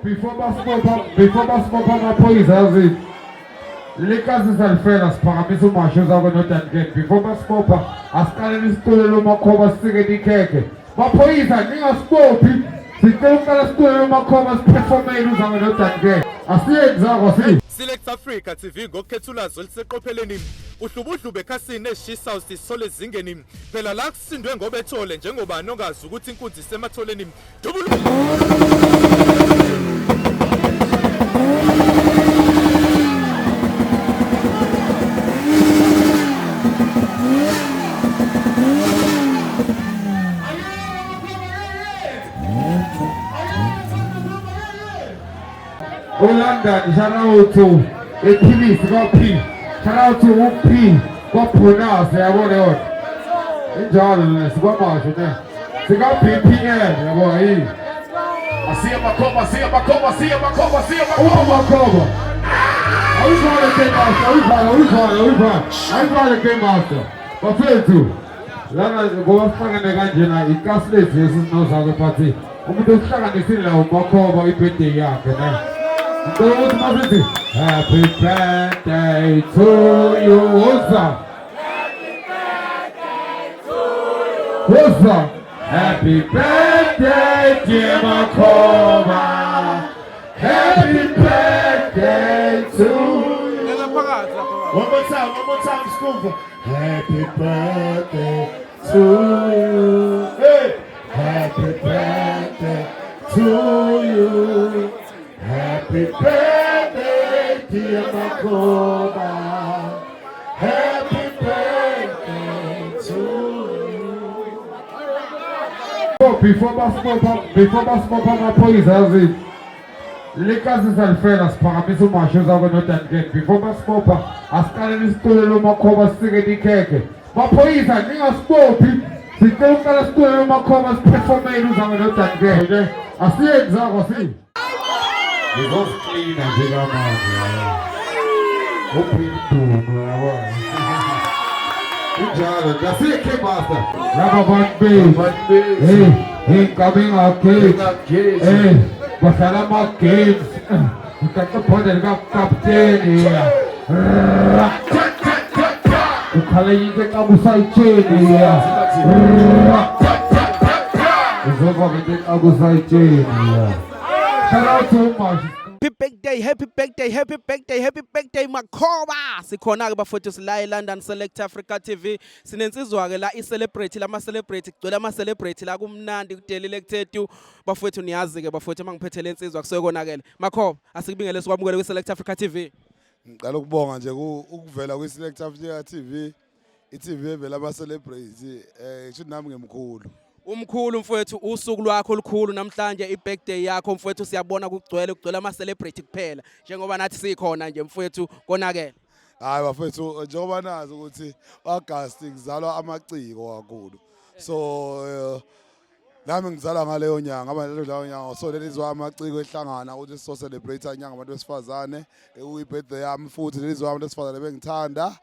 before basibopha amaphoyisa yazi likazi salifela siphakamisa uMashu uzakho noDuncan before basibopha asiqalele isitulo Makhoba sike ikhekhe maphoyisa ningasibophi sicela uqala isitulo Makhoba siperformele uzakho noDuncan asiyenzi zako si Select Africa TV ngokukhethulazo liseqopheleni uhlubudlube ekhasini eshisa sisole ezingeni phela la kusindwe ngoba ethole njengoba nongazi ukuthi inkunzi isematholeni London, shout out to ATV, got P. Shout out to P. Got pronounce, I want it. Enjoy this, got Marshall there. They got PPN, boy. I see him, Makhoba, see him, Makhoba, see him, Makhoba, see him, Makhoba. I was trying to get master, I was trying to get master. But fail to. Lana, go up and again, it can't sleep, this is no other party. I'm going to start to see Makhoba birthday, yeah. Happy birthday to you, what's up? Happy birthday to you. What's up? Happy birthday, dear Makhoba. Happy birthday to you. One more time, Skuva. Happy birthday to you. Hey. Happy birthday to you. Happy birthday, dear Makhoba. Happy birthday to you. Before basibopha amaphoyisa yazi likazi salifela siphakamisa uMashu uzakho noDuncan before basibopha asiqalele isitulo Makhoba sike ikhekhe maphoyisa ningasibophi sicela uqala isitulo Makhoba siperformele uzakho noDuncan asiyenzi zako si we go clean and big up man. Open Ndunu, good job. That's it, King Master. Rubber band bass. Hey, coming out kids. Hey, Basalama kids. You got the point and got captain here. You call it the Abusai chain here. It's over with the Abusai chain here. Shout out to Mashu. Happy birthday Makhoba. Sikhona ke bafowethu sila eLondon Select Africa TV. Sinensizwa ke la i-celebrate lama celebrate kugcwele ama celebrate la kumnandi kudelile kuthethu. Bafowethu niyazi ke bafowethu mangiphethe lensizwa kusuke konakele. Makhoba asikubingele sikwamukele kwi-Select Africa TV. Ngicela ukubonga nje ukuvela kwi-Select Africa TV. I-TV evela ama celebrate ngisho nami ngemkhulu. Umkhulu mfowethu usuku lwakho olukhulu namhlanje i-birthday yakho mfowethu siyabona kugcwele ama celebrity kuphela njengoba nathi sikhona nje mfowethu konakele. Hayi bafethu njengoba nazi ukuthi August ngizalwa amaciko kakhulu. So nami ngizalwa ngaleyo nyanga ngaleyo nyanga so lelizwa amaciko ehlangana ukuthi so celebrate inyanga abantu besifazane uyi-birthday yami futhi lelizwa abantu besifazane bengithanda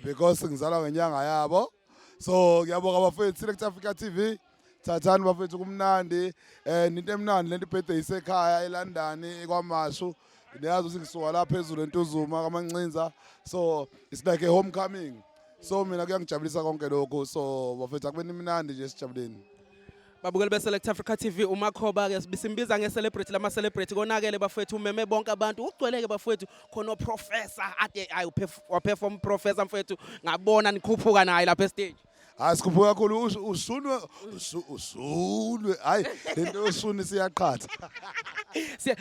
because ngizalwa ngenyanga yabo. So ngiyabonga bafethu Select Africa TV thathani bafethu kumnandi into emnandi lento birthday isekhaya eLondon kwaMashu niyazi ukuthi ngisuka la phezulu eNtuzuma kaMancinza so it's like a homecoming so mina kuyangijabulisa konke lokho so bafethu akubeni imnandi nje sijabuleni babukeli be-Select Africa TV uMakhoba ke bisimbiza nge-celebrity lama celebrity konakele bafethu umeme bonke abantu ugcweleke bafethu khona uprofessor ade ayi waperform professor mfethu ngabona nikhuphuka naye lapha estage. Hayi sikhuphuka kakhulu usunwe hayi lento yosuni siyaqhatha.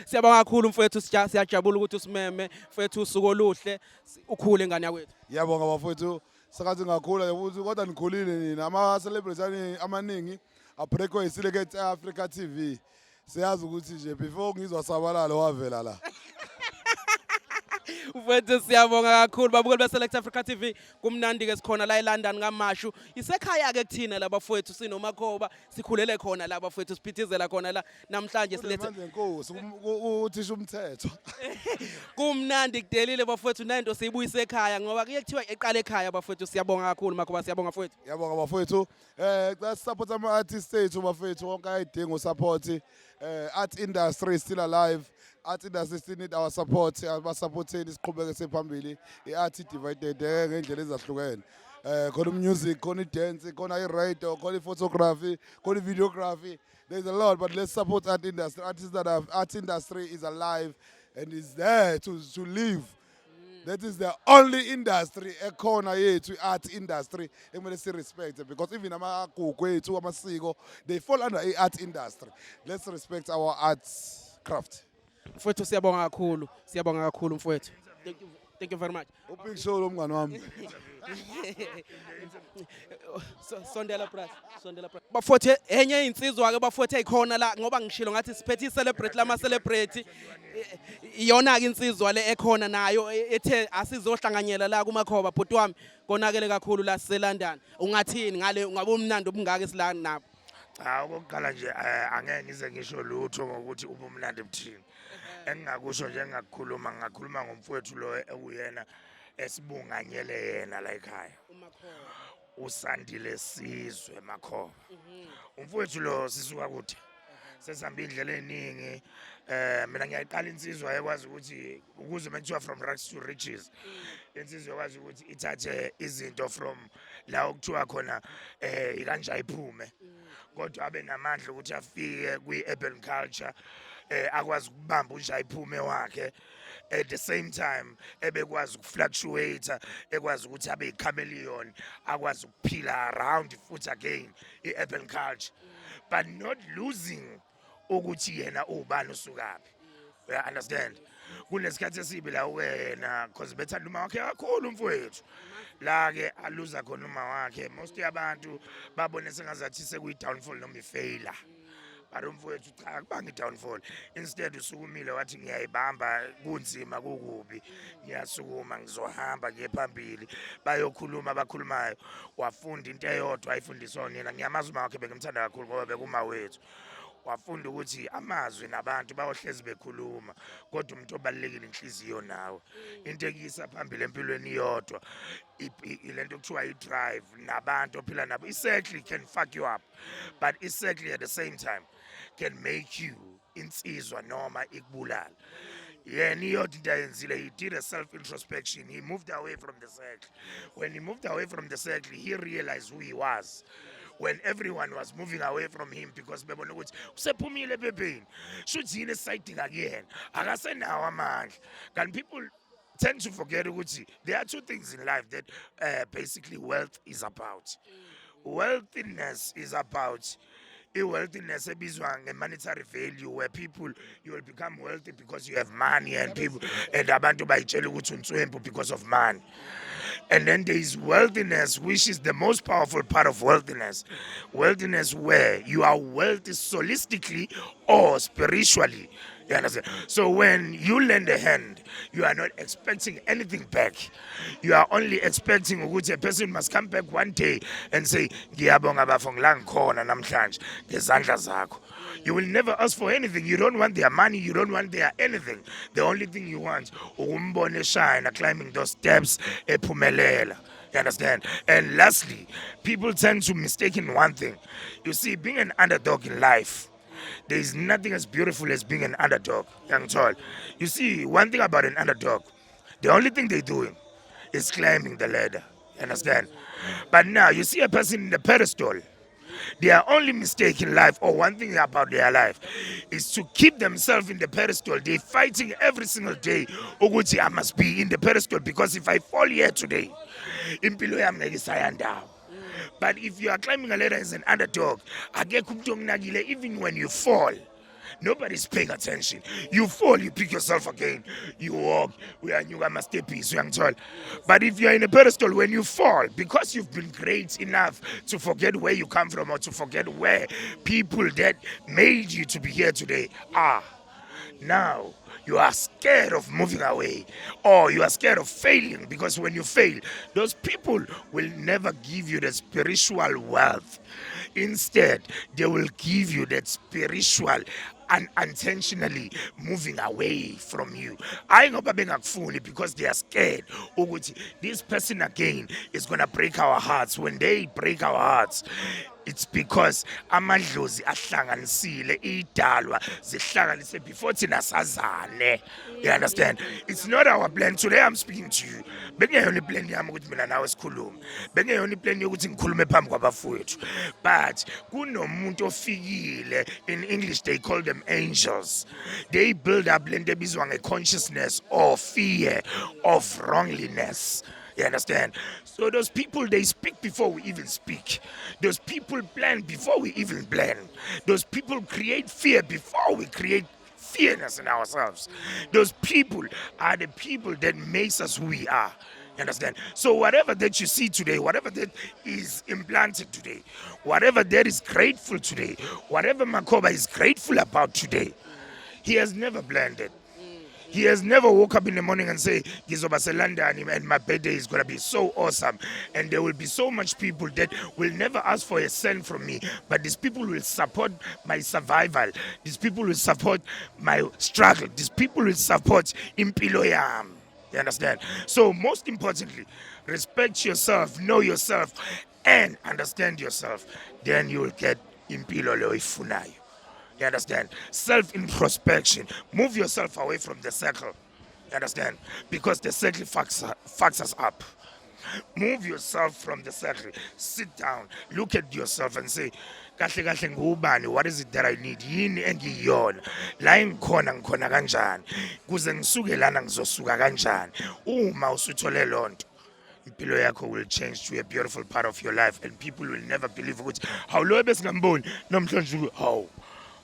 Siyabonga kakhulu mfethu siyajabula ukuthi usimeme mfethu usuku oluhle ukhule ngane yakwethu. Ngiyabonga bafethu sakathi ngakhula ukuthi kodwa nikhulile nina ama celebrity amaningi abreakwe yi-Select Africa TV. Siyazi ukuthi nje before ngizwa sabalalo wavela la. Mfowethu siyabonga kakhulu babukeli beSelect Africa TV. Kumnandi ke sikhona la eLondon kwaMashu. Isekhaya ke kuthina laba bafowethu sinomakhoba sikhulele khona la bafowethu siphithizela khona la namhlanje silethe manje inkosi uthisha umthetho. kumnandi kudelile bafowethu nento siyibuyise ekhaya ngoba kuyekuthiwa eqala ekhaya bafowethu siyabonga kakhulu makhoba siyabonga bafowethu. Yabonga bafowethu. Xa support ama artists ethu bafowethu wonke ayidinga support. Art industry is still alive. Art industry still need our support. Abasupporteni siqhubeke sephambili. I-art divided ngendlela ezahlukene. Khona music, khona dance, khona i-radio, khona photography, khona videography. There's a lot, but let's support art industry. Art industry is alive and is there to live. That is the only industry ekhona yethu art industry ekumele si respect because even amagugu ethu amasiko they fall under art industry. Let's respect our arts craft. Mfowethu siyabonga kakhulu mfowethu. Thank you very much. Ubig show lo mngani wami. Sondela press. Bafowethu enye insizwa ke bafowethu eyikhona la ngoba ngishilo ngathi siphethe i-celebrate lama celebrate iyona ke insizwa le ekhona nayo ethe asizohlanganyela la kumakhoba bhuti wami konakele kakhulu la siseLondon. Ungathini ngale ngabe umnandi obungaka esila nabo? Cha okokuqala nje angeke ngize ngisho lutho ngokuthi ubumnandi buthini. Engingakusho nje ngakhuluma ngomfowethu lo ekuyena esibunganyele yena la ekhaya. Usandile sizwe Makhoba. Umfowethu lo sisuka kuthi sesihamba indlela eningi mina ngiyayiqala insizwa ekwazi ukuthi ukuze manje from rags to riches. Insizwa ekwazi ukuthi ithathe izinto from la okuthiwa khona ikanje iphume. Kodwa abe namandla ukuthi afike kwi-urban culture akwazi ukubamba unje ayiphume wakhe at the same time ebekwazi ukufluctuate ekwazi ukuthi abe chameleon akwazi ukuphila around futhi again i-urban culture but not losing ukuthi yena ubani usukapi. You understand? Kunesikhathi esibi la wena because bethanda uma wakhe kakhulu umfowethu la ke aluza khona uma wakhe most yabantu babone sengazathi sekuyi-downfall noma i-failure. But umfowethu cha kubanga i-downfall instead usukumile wathi ngiyayibamba kunzima kukubi ngiyasukuma ngizohamba ngiye phambili bayokhuluma abakhulumayo wafunda into eyodwa ayifundiswa yena ngiyamazi uma wakhe bengimthanda kakhulu ngoba bekuma wethu wafunda ukuthi amazwi nabantu bayohlezi bekhuluma kodwa umuntu obalekile inhliziyo nawe into ekuyisa phambili empilweni iyodwa ilento kuthiwa i-drive nabantu ophila nabo i-circle can fuck you up but i-circle at the same time can make you insizwa noma ikubulala. Yena iyodwa into ayenzile he did a self-introspection. He moved away from the circle. When he moved away from the circle he realized who he was. When everyone was moving away from him because bebona ukuthi usephumile bebheni shuthi yini esayidinga kuyena akasenawo amandla. Kanti people tend to forget ukuthi there are two things in life that basically wealth is about. Wealthiness is about wealthiness ebizwa nge-monetary value where people you will become wealthy because you have money and people and abantu bayitshela ukuthi unswempu because of money. And then there is wealthiness, which is the most powerful part of wealthiness. Wealthiness where you are wealthy holistically or spiritually. You understand? So when you lend a hand, you are not expecting anything back. You are only expecting ukuthi a person must come back one day and say, ngiyabonga bafo ngilangikhona namhlanje ngezandla zakho. You will never ask for anything. You don't want their money. You don't want their anything. The only thing you want, ukumbone shine, climbing those steps, ephumelela. You understand? And lastly, people tend to mistake in one thing. You see, being an underdog in life, there is nothing as beautiful as being an underdog, young child. You see, one thing about an underdog, the only thing they're doing is climbing the ladder. You understand? But now, you see a person in the pedestal, their only mistake in life, or one thing about their life, is to keep themselves in the pedestal. They're fighting every single day. Ukuthi, I must be in the pedestal because if I fall here today, impilo yami ngeke isayanda. But if you are climbing a ladder as an underdog, even when you fall, nobody's paying attention. You fall, you pick yourself again, you walk, you got masterpiece, but if you are in a pedestal, when you fall, because you've been great enough to forget where you come from or to forget where people that made you to be here today are, now you are scared of moving away, or you are scared of failing, because when you fail, those people will never give you the spiritual wealth. Instead, they will give you that spiritual unintentionally moving away from you. I ngoba bengakufuni because they are scared ukuthi this person again is gonna break our hearts. When they break our hearts, it's because amadlozi ahlanganisile idalwa zihlanganise before thina sazane. You understand? It's not our plan. Today I'm speaking to you. Bengeyona plan yami ukuthi mina nawe sikhulume. Bengeyona plan yokuthi ngikhulume phambi kwabafowethu. But kunomuntu ofikile, in English they call them angels. They build up lento ebizwa nge-consciousness or fear of wrongliness. You understand? So those people, they speak before we even speak. Those people plan before we even plan. Those people create fear before we create fearness in ourselves. Those people are the people that makes us who we are. You understand? So whatever that you see today, whatever that is implanted today, whatever that is grateful today, whatever Makhoba is grateful about today, he has never planned it. He has never woke up in the morning and say, Gizoba se London and my birthday is going to be so awesome. And there will be so much people that will never ask for a cent from me. But these people will support my survival. These people will support my struggle. These people will support impilo yam. You understand? So most importantly, respect yourself, know yourself, and understand yourself. Then you will get impilo lo ifunayo. You understand? Self-introspection. Move yourself away from the circle. You understand? Because the circle fucks us up. Move yourself from the circle. Sit down. Look at yourself and say, kahle kahle ngubani, what is it that I need? Yini engiyona? La ngikhona kanjani? Kuze ngisuke lana ngizosuka kanjani? Uma usuthole lonto, impilo yakho will change to a beautiful part of your life, and people will never believe ukuthi how lo besingamboni namhlanje how.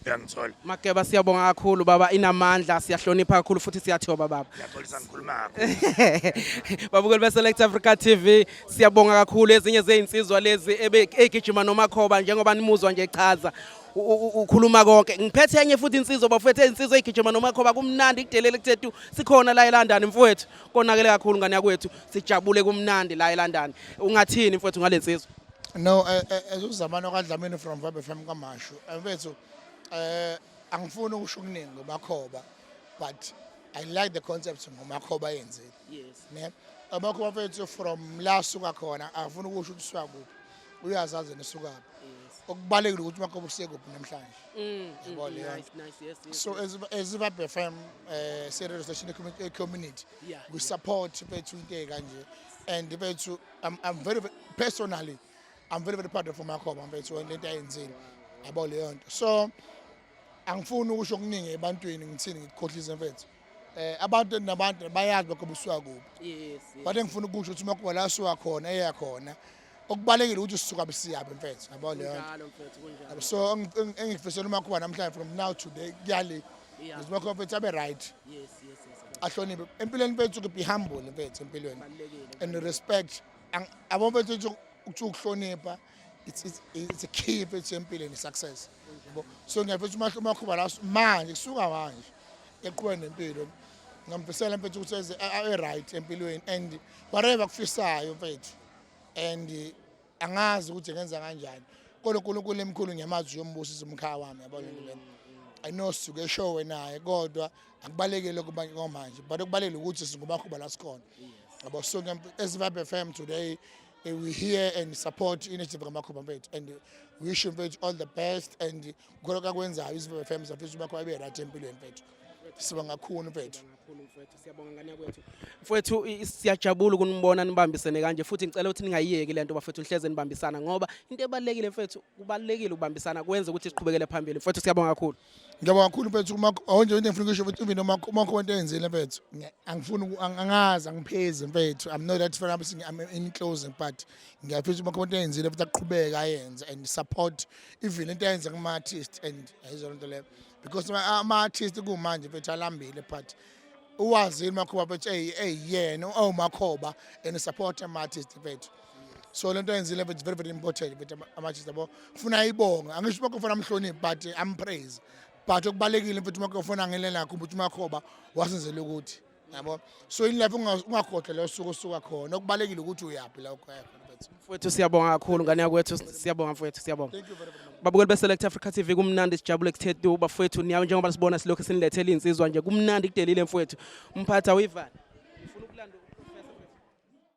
Uyangithola? Makeba siyabonga kakhulu baba, inamandla, siyahlonipha kakhulu futhi siyathoba baba. Ngiyatholisa ngikhuluma ngakho. Babukeli be-Select Africa TV, siyabonga kakhulu. Ezinye zezinsizwa lezi egijima noMakhoba njengoba nimuzwa nje echaza ukhuluma konke. Ngiphethe enye futhi insizwa bafethe insizwa egijima noMakhoba, kumnandi kudelele kuthethu sikhona la eLondon mfowethu. Konakele kakhulu ngane yakwethu, sijabule kumnandi la eLondon. Ungathini mfowethu ngale nsizwa? No, uzamana kaDlamini from FM kwaMashu. Mfethu angifuni ukusho okuningi ngoMakhoba, but I like the concept ngoMakhoba yenzile. Yes. Ne? Amakhoba mfethu from la suka khona angifuni ukusho ukuthi suka kuphi. Uyazazi nesuka kuphi. Okubalekile ukuthi uMakhoba usekuphi namhlanje. Nice, yes. So as FM radio station community, we support mfethu into kanje, and mfethu I'm very personally I'm very proud of Makhoba mfethu lento ayenzile. Yabo leyo nto. So angifuni ukusho okuningi ebantwini ngithini ngikhohlisa mfethu. Abantu nabantu bayazi Makhoba usuka kuphi. Yes. But engifuna ukusho ukuthi Makhoba la suka khona eya khona. Okubalekile ukuthi usisuka besiyabe mfethu. Yabo leyo nto. So engifisela Makhoba namhlanje from now today kuyali. Makhoba mfethu abe right. Yes. Ahloniphe. Empilweni mfethu be humble mfethu empilweni. And respect. Abo mfethu ukuhlonipha. It's a key mfethu empilweni success. So ngiyafethu Makhoba la manje kusuka manje eqhubeka nempilo. Ngamfisela mfethu ukuthi abe right empilweni and whatever kufisayo mfethu. And angazi ukuthi ngenza kanjani. Kodwa uNkulunkulu emkhulu ngiyamazi uyombusa umkhaya wami yabo lento lena. I know suke show naye kodwa akubalekile kubanye manje, but okubalekile ukuthi singuMakhoba la sikhona. Yabo so as FM today we here and support initiative kaMakhoba mfethu, and wish him all the best, and konke akwenzayo FM safisa uMakhoba abe right empilweni mfethu. Sibonga kakhulu mfethu. Siyabonga ngane yakwethu. Mfowethu siyajabula ukunibona nibambisene kanje, futhi ngicela ukuthi ningayiyeki lento bafethu nihleze nibambisana ngoba into ebalekile mfethu, kubalekile ukubambisana kwenza ukuthi siqhubekele phambili. Mfowethu siyabonga kakhulu. Ngiyabonga kakhulu mfethu onje into engifuna ukusho ukuthi mina Makhoba into eyenzile mfethu. Angifuni angazi angipheze mfethu. I'm not that for I'm in closing, but ngiyafisa Makhoba into eyenzile futhi aqhubeka ayenze and support even into eyenza kuma artist and ayizonto leyo. Because ama-artist kumanje mfethu alambile, but uwazini Makhoba mfethu yena Makhoba and support ama-artist mfethu. So lento yenzile mfethu very important mfethu ama-artist yabo. Kufuna ayibonga. Angisho Makhoba amhloniphe, but I'm praise. but okubalekile mfethu uMakhoba ngele nakho ukuthi uMakhoba wasenzela ukuthi yabo so in life ungakhohlwa usuku osuka khona okubalekile ukuthi uyaphi la ukhaya khona mfethu. Mfowethu siyabonga kakhulu ngane yakwethu siyabonga mfowethu siyabonga. Babukeli beSelect Africa TV kumnandi sijabule kuthethu bafowethu niyawo njengoba sibona silokho sinilethele insizwa nje kumnandi kudelile mfowethu umphatha uyivana.